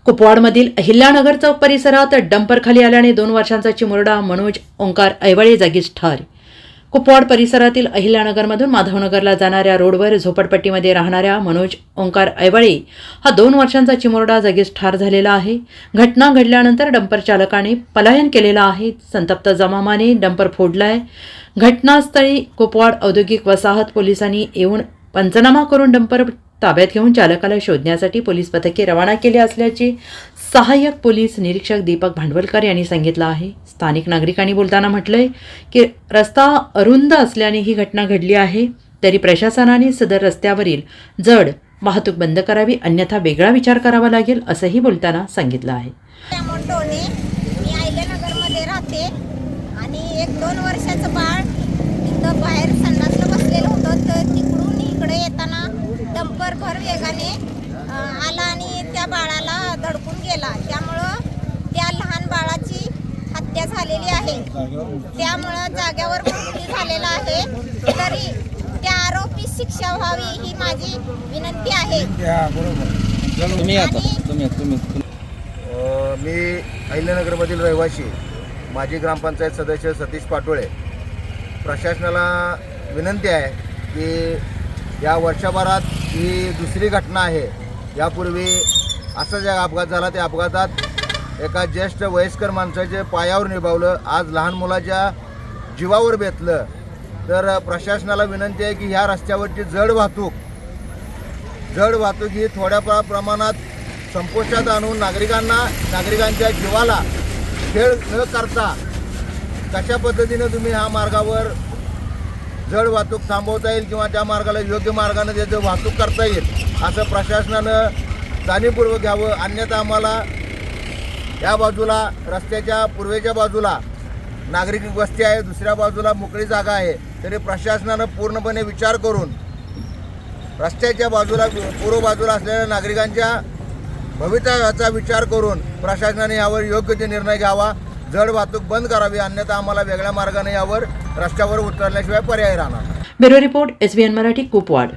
कुपवाडमधील अहिल्यानगर चौक परिसरात डंपर खाली आल्याने 2 वर्षांचा चिमुरडा मनोज ओंकार ऐवाळे जागीच ठार। कुपवाड परिसरातील अहिल्यानगरमधून माधवनगरला जाणाऱ्या रोडवर झोपडपट्टीमध्ये राहणाऱ्या मनोज ओंकार ऐवाळे हा 2 वर्षांचा चिमुरडा जागीच ठार झालेला आहे। घटना घडल्यानंतर डंपर चालकाने पलायन केलेला आहे। संतप्त जमावाने डंपर फोडलाय। घटनास्थळी कुपवाड औद्योगिक वसाहत पोलिसांनी येऊन पंचनामा करून डंपर ताब्यात घेऊन चालकाला शोधण्यासाठी पोलीस पथके रवाना केले असल्याचे सहाय्यक पोलीस निरीक्षक दीपक भांडवलकर यांनी सांगितलं आहे। स्थानिक नागरिकांनी बोलताना म्हटलंय की रस्ता अरुंद असल्याने ही घटना घडली आहे, तरी प्रशासनाने सदर रस्त्यावरील जड वाहतूक बंद करावी, अन्यथा वेगळा विचार करावा लागेल असंही बोलताना सांगितलं आहे। मी अहिल्यानगरमध्ये राहते आणि एक 2 वर्षाचं बाळ तिथं बाहेर संडासला बसलेलं होतं, तर तिकडून इकडे येताना डंपर भर वेगाने आला आणि त्या बाळाला धडकून गेला। त्यामुळं त्या लहान बाळाची हत्या झालेली आहे। त्यामुळं जाग्यावर मृत्यू झालेला आहे, तरी त्या आरोपी शिक्षा व्हावी ही माझी विनंती आहे। मी अहिल्यानगरमधील रहिवासी माजी ग्रामपंचायत सदस्य सतीश पाटोळे। प्रशासनाला विनंती आहे की या वर्षभरात ही दुसरी घटना आहे। यापूर्वी असा जो अपघात झाला, त्या अपघातात एका ज्येष्ठ वयस्कर माणसाचे पायावर निभावलं, आज लहान मुलाच्या जीवावर बेतलं। तर प्रशासनाला विनंती आहे की ह्या रस्त्यावरची जड वाहतूक ही थोड्या प्रमाणात संपुष्टात आणून नागरिकांच्या जीवाला खेळ न करता कशा पद्धतीने तुम्ही ह्या मार्गावर जड वाहतूक थांबवता येईल किंवा त्या मार्गाला योग्य मार्गाने त्याचं वाहतूक करता येईल असं प्रशासनानं जाणीवपूर्वक घ्यावं। अन्यथा आम्हाला या बाजूला रस्त्याच्या पूर्वेच्या बाजूला नागरिक वस्ती आहे, दुसऱ्या बाजूला मोकळी जागा आहे, तरी प्रशासनानं पूर्णपणे विचार करून रस्त्याच्या बाजूला पूर्व बाजूला असलेल्या नागरिकांच्या भवितव्याचा विचार करून प्रशासनाने यावर योग्य ते निर्णय घ्यावा, जड वाहतूक बंद करावी, अन्यथा आम्हाला वेगळ्या मार्गाने यावर रस्त्यावर उतरल्याशिवाय पर्याय राहणार। Bureau report SBN Marathi Kupwad.